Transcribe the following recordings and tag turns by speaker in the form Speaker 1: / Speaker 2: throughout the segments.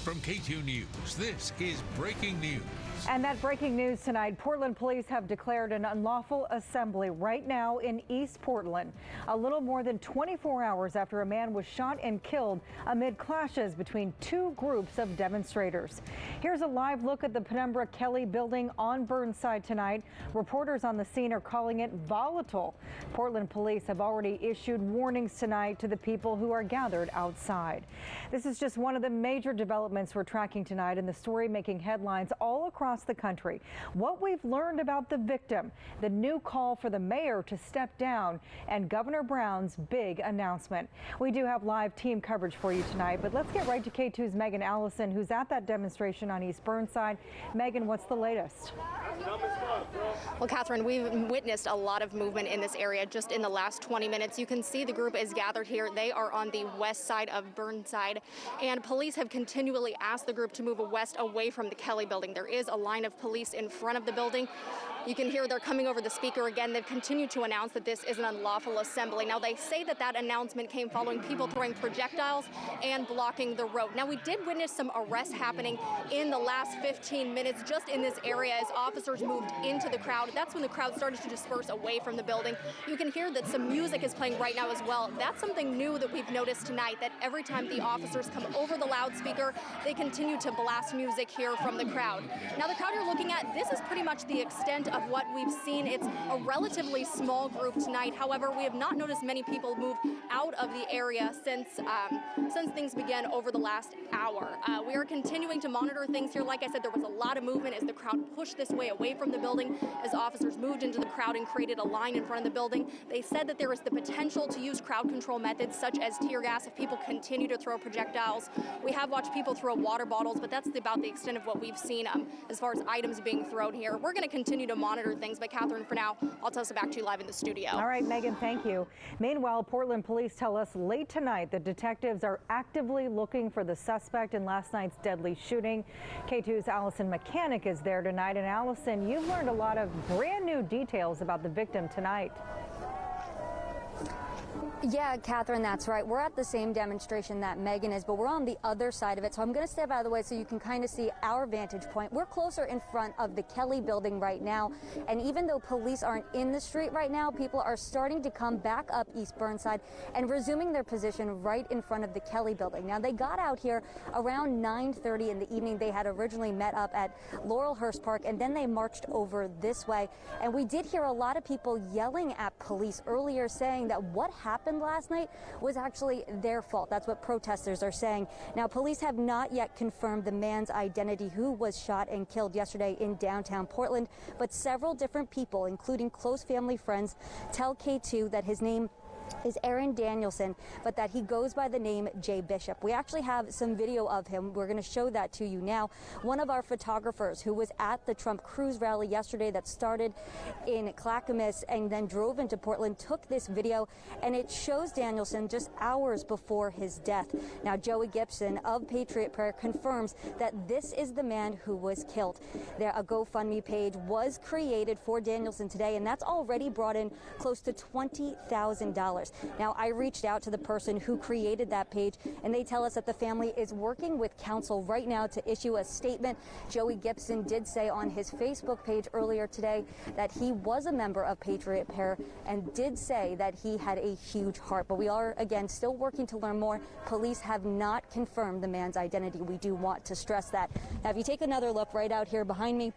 Speaker 1: From K2 News, this is breaking news.
Speaker 2: And that breaking news tonight, Portland police have declared an unlawful assembly right now in East Portland, a little more than 24 hours after a man was shot and killed amid clashes between two groups of demonstrators. Here's a live look at the Penumbra Kelly building on Burnside tonight. Reporters on the scene are calling it volatile. Portland police have already issued warnings tonight to the people who are gathered outside. This is just one of the major developments we're tracking tonight, and the story making headlines all across the country. What we've learned about the victim, the new call for the mayor to step down, and Governor Brown's big announcement. We do have live team coverage for you tonight, but let's get right to K2's Megan Allison, who's at that demonstration on East Burnside. Megan, what's the latest?
Speaker 3: Well, Catherine, we've witnessed a lot of movement in this area just in the last 20 minutes. You can see the group is gathered here. They are on the west side of Burnside, and police have continually asked the group to move west away from the Kelly building. There is a line of police in front of the building. You can hear they're coming over the speaker again. They've continued to announce that this is an unlawful assembly. Now, they say that that announcement came following people throwing projectiles and blocking the road. Now, we did witness some arrests happening in the last 15 minutes just in this area as officers moved into the crowd. That's when the crowd started to disperse away from the building. You can hear that some music is playing right now as well. That's something new that we've noticed tonight, that every time the officers come over the loudspeaker, they continue to blast music here from the crowd. Now, the crowd you're looking at, this is pretty much the extent of what we've seen. It's a relatively small group tonight. However, we have not noticed many people move out of the area since things began over the last hour. We are continuing to monitor things here. Like I said, there was a lot of movement as the crowd pushed this way away from the building, as officers moved into the crowd and created a line in front of the building. They said that there is the potential to use crowd control methods such as tear gas if people continue to throw projectiles. We have watched people throw water bottles, but that's about the extent of what we've seen as far as items being thrown here. We're going to continue to monitor things, but Catherine, for now, I'll toss it back to you live in the studio.
Speaker 2: All right, Megan, thank you. Meanwhile, Portland police tell us late tonight that detectives are actively looking for the suspect in last night's deadly shooting. K2's Allison Mechanic is there tonight. And Allison, you've learned a lot of brand new details about the victim tonight.
Speaker 4: Yeah, Catherine, that's right. We're at the same demonstration that Megan is, but we're on the other side of it. So I'm going to step out of the way so you can kind of see our vantage point. We're closer in front of the Kelly building right now. And even though police aren't in the street right now, people are starting to come back up East Burnside and resuming their position right in front of the Kelly building. Now, they got out here around 9:30 in the evening. They had originally met up at Laurelhurst Park, and then they marched over this way. And we did hear a lot of people yelling at police earlier, saying that what happened last night was actually their fault. That's what protesters are saying. Now, police have not yet confirmed the man's identity who was shot and killed yesterday in downtown Portland, but several different people, including close family friends, tell K2 that his name is Aaron Danielson, but that he goes by the name Jay Bishop. We actually have some video of him. We're going to show that to you now. One of our photographers who was at the Trump Cruz rally yesterday that started in Clackamas and then drove into Portland took this video, and it shows Danielson just hours before his death. Now, Joey Gibson of Patriot Prayer confirms that this is the man who was killed. A GoFundMe page was created for Danielson today, and that's already brought in close to $20,000. Now, I reached out to the person who created that page, and they tell us that the family is working with counsel right now to issue a statement. Joey Gibson did say on his Facebook page earlier today that he was a member of Patriot Prayer and did say that he had a huge heart. But we are, again, still working to learn more. Police have not confirmed the man's identity. We do want to stress that. Now, if you take another look right out here behind me,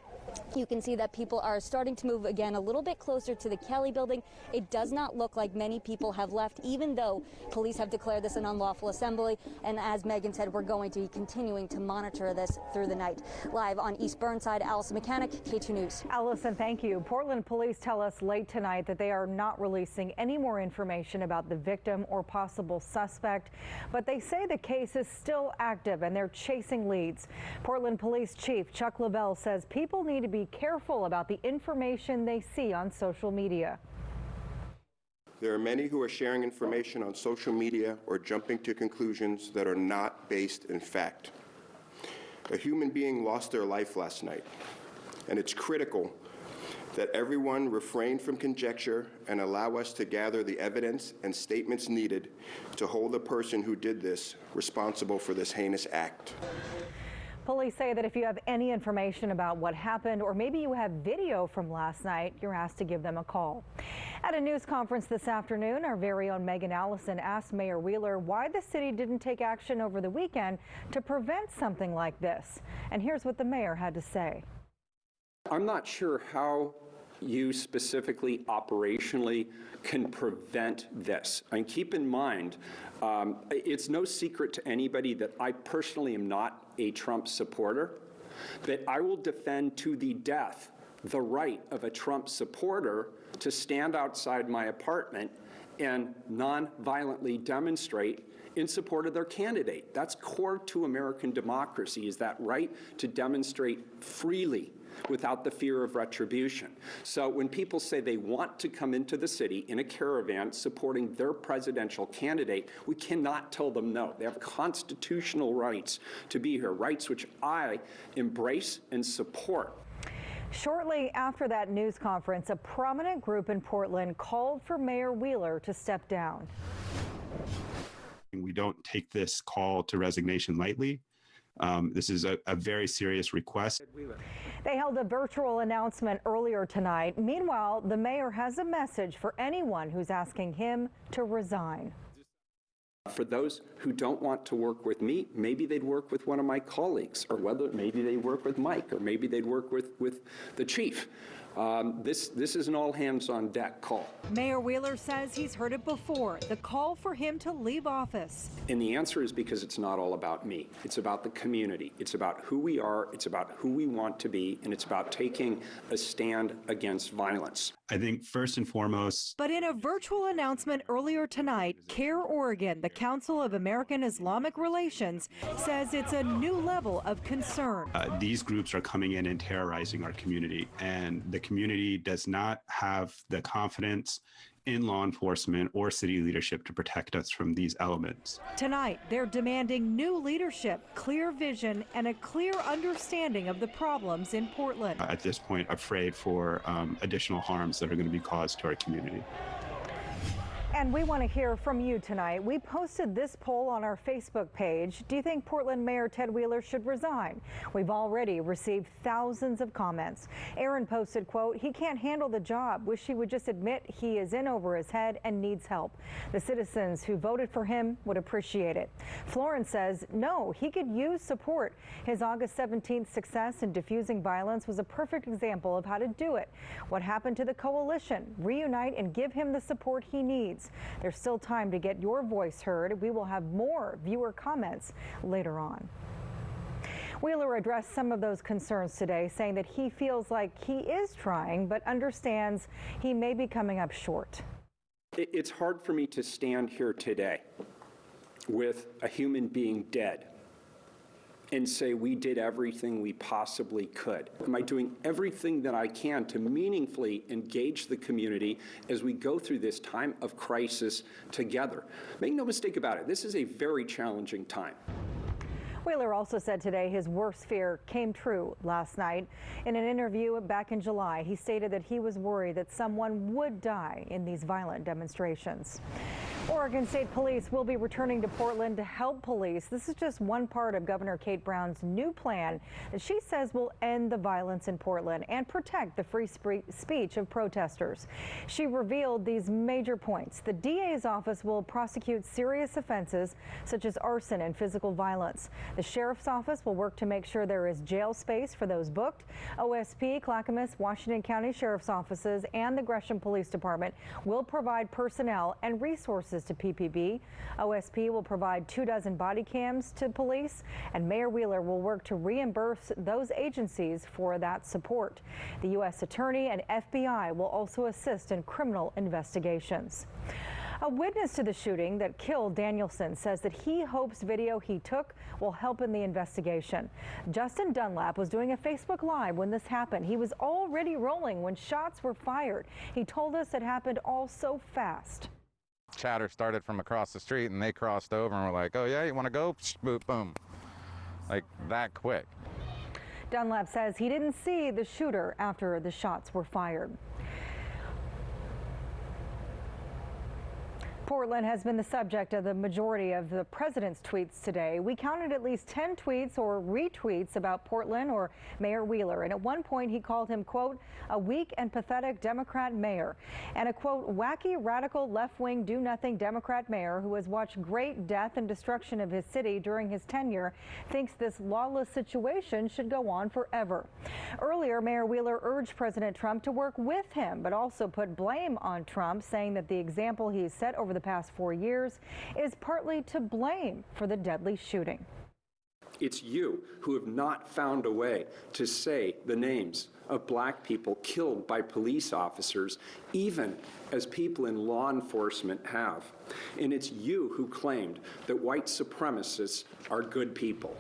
Speaker 4: you can see that people are starting to move again a little bit closer to the Kelly building. It does not look like many people have left, even though police have declared this an unlawful assembly. And as Megan said, we're going to be continuing to monitor this through the night. Live on East Burnside, Allison Mechanic, K2 News.
Speaker 2: Allison, thank you. Portland police tell us late tonight that they are not releasing any more information about the victim or possible suspect, but they say the case is still active and they're chasing leads. Portland Police Chief Chuck Lavelle says people need to be careful about the information they see on social media.
Speaker 5: There are many who are sharing information on social media or jumping to conclusions that are not based in fact. A human being lost their life last night, and it's critical that everyone refrain from conjecture and allow us to gather the evidence and statements needed to hold the person who did this responsible for this heinous act.
Speaker 2: Police say that if you have any information about what happened, or maybe you have video from last night, you're asked to give them a call. At a news conference this afternoon, our very own Megan Allison asked Mayor Wheeler why the city didn't take action over the weekend to prevent something like this. And here's what the mayor had to say.
Speaker 6: I'm not sure how you specifically operationally can prevent this. And keep in mind, it's no secret to anybody that I personally am not a Trump supporter, that I will defend to the death the right of a Trump supporter to stand outside my apartment and non-violently demonstrate in support of their candidate. That's core to American democracy, is that right to demonstrate freely without the fear of retribution. So when people say they want to come into the city in a caravan supporting their presidential candidate, we cannot tell them no. They have constitutional rights to be here, rights which I embrace and support.
Speaker 2: Shortly after that news conference, a prominent group in Portland called for Mayor Wheeler to step down.
Speaker 7: We don't take this call to resignation lightly. This is a very serious request.
Speaker 2: They held a virtual announcement earlier tonight. Meanwhile, the mayor has a message for anyone who's asking him to resign.
Speaker 6: For those who don't want to work with me, maybe they'd work with one of my colleagues, or maybe they'd work with Mike, or maybe they'd work with the chief. This is an all-hands-on-deck call.
Speaker 2: Mayor Wheeler says he's heard it before, the call for him to leave office.
Speaker 6: And the answer is because it's not all about me. It's about the community. It's about who we are. It's about who we want to be. And it's about taking a stand against violence.
Speaker 7: I think first and foremost.
Speaker 2: But in a virtual announcement earlier tonight, CARE Oregon, the Council of American Islamic Relations, says it's a new level of concern.
Speaker 7: These groups are coming in and terrorizing our community, and the community does not have the confidence in law enforcement or city leadership to protect us from these elements.
Speaker 2: Tonight, they're demanding new leadership, clear vision, and a clear understanding of the problems in Portland.
Speaker 7: At this point, afraid for additional harms that are going to be caused to our community.
Speaker 2: And we want to hear from you tonight. We posted this poll on our Facebook page. Do you think Portland Mayor Ted Wheeler should resign? We've already received thousands of comments. Aaron posted, quote, "He can't handle the job. Wish he would just admit he is in over his head and needs help. The citizens who voted for him would appreciate it." Florence says, no, he could use support. His August 17th success in diffusing violence was a perfect example of how to do it. What happened to the coalition? Reunite and give him the support he needs. There's still time to get your voice heard. We will have more viewer comments later on. Wheeler addressed some of those concerns today, saying that he feels like he is trying, but understands he may be coming up short.
Speaker 6: It's hard for me to stand here today with a human being dead and say we did everything we possibly could. Am I doing everything that I can to meaningfully engage the community as we go through this time of crisis together? Make no mistake about it, this is a very challenging time.
Speaker 2: Wheeler also said today his worst fear came true last night. In an interview back in July, he stated that he was worried that someone would die in these violent demonstrations. Oregon State Police will be returning to Portland to help police. This is just one part of Governor Kate Brown's new plan that she says will end the violence in Portland and protect the free speech of protesters. She revealed these major points. The DA's office will prosecute serious offenses such as arson and physical violence. The sheriff's office will work to make sure there is jail space for those booked. OSP, Clackamas, Washington County Sheriff's offices, and the Gresham Police Department will provide personnel and resources to PPB. OSP will provide 24 body cams to police, and Mayor Wheeler will work to reimburse those agencies for that support. The U.S. Attorney and FBI will also assist in criminal investigations. A witness to the shooting that killed Danielson says that he hopes video he took will help in the investigation. Justin Dunlap was doing a Facebook Live when this happened. He was already rolling when shots were fired. He told us it happened all so fast.
Speaker 8: Chatter started from across the street and they crossed over and were like, "Oh yeah, you want to go?" Boom, boom, like that quick.
Speaker 2: Dunlap says he didn't see the shooter after the shots were fired. Portland has been the subject of the majority of the president's tweets today. We counted at least 10 tweets or retweets about Portland or Mayor Wheeler. And at one point, he called him, quote, a weak and pathetic Democrat mayor, and a, quote, wacky, radical, left-wing, do-nothing Democrat mayor who has watched great death and destruction of his city during his tenure thinks this lawless situation should go on forever. Earlier, Mayor Wheeler urged President Trump to work with him, but also put blame on Trump, saying that the example he's set over the past 4 years is partly to blame for the deadly shooting.
Speaker 6: It's you who have not found a way to say the names of black people killed by police officers, even as people in law enforcement have. And it's you who claimed that white supremacists are good people.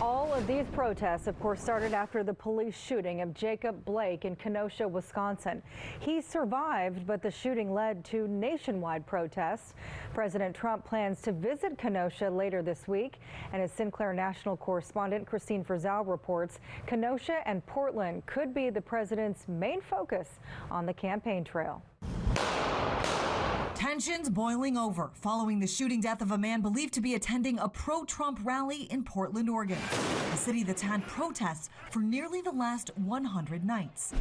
Speaker 2: All of these protests, of course, started after the police shooting of Jacob Blake in Kenosha, Wisconsin. He survived, but the shooting led to nationwide protests. President Trump plans to visit Kenosha later this week. And as Sinclair National correspondent Christine Frizzell reports, Kenosha and Portland could be the president's main focus on the campaign trail.
Speaker 9: Tensions boiling over following the shooting death of a man believed to be attending a pro-Trump rally in Portland, Oregon, a city that's had protests for nearly the last 100 nights.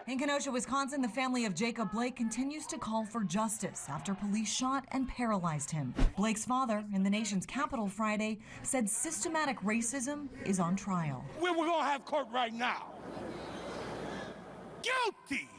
Speaker 9: In Kenosha, Wisconsin, the family of Jacob Blake continues to call for justice after police shot and paralyzed him. Blake's father, in the nation's capital Friday, said systematic racism is on trial.
Speaker 10: We're going to have court right now. Guilty!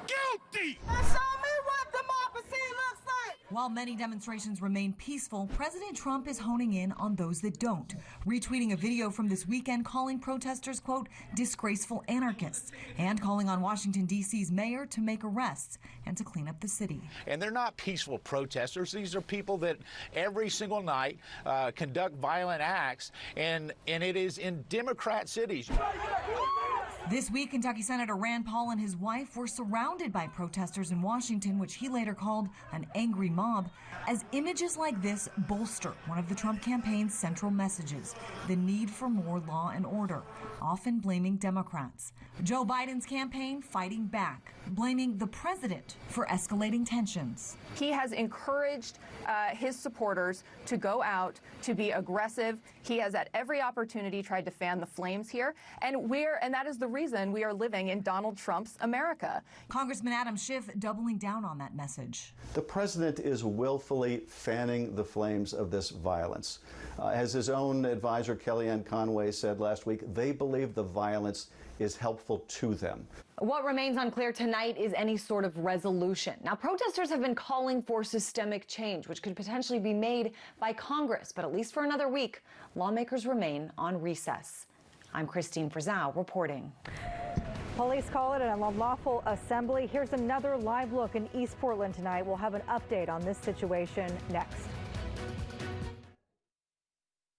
Speaker 10: Guilty!
Speaker 9: Show me what democracy looks like! While many demonstrations remain peaceful, President Trump is honing in on those that don't, retweeting a video from this weekend calling protesters, quote, disgraceful anarchists, and calling on Washington, D.C.'s mayor to make arrests and to clean up the city.
Speaker 11: And they're not peaceful protesters. These are people that every single night conduct violent acts, and it is in Democrat cities.
Speaker 9: This week, Kentucky Senator Rand Paul and his wife were surrounded by protesters in Washington, which he later called an angry mob, as images like this bolster one of the Trump campaign's central messages, the need for more law and order, often blaming Democrats. Joe Biden's campaign fighting back, blaming the president for escalating tensions.
Speaker 12: He has encouraged his supporters to go out, to be aggressive. He has at every opportunity tried to fan the flames here, and that is the reason we are living in Donald Trump's America.
Speaker 9: Congressman Adam Schiff doubling down on that message.
Speaker 13: The president is willfully fanning the flames of this violence. As his own advisor Kellyanne Conway said last week, they believe the violence is helpful to them.
Speaker 14: What remains unclear tonight is any sort of resolution. Now, protesters have been calling for systemic change, which could potentially be made by Congress. But at least for another week, lawmakers remain on recess. I'm Christine Frizzell reporting.
Speaker 2: Police call it an unlawful assembly. Here's another live look in East Portland tonight. We'll have an update on this situation next.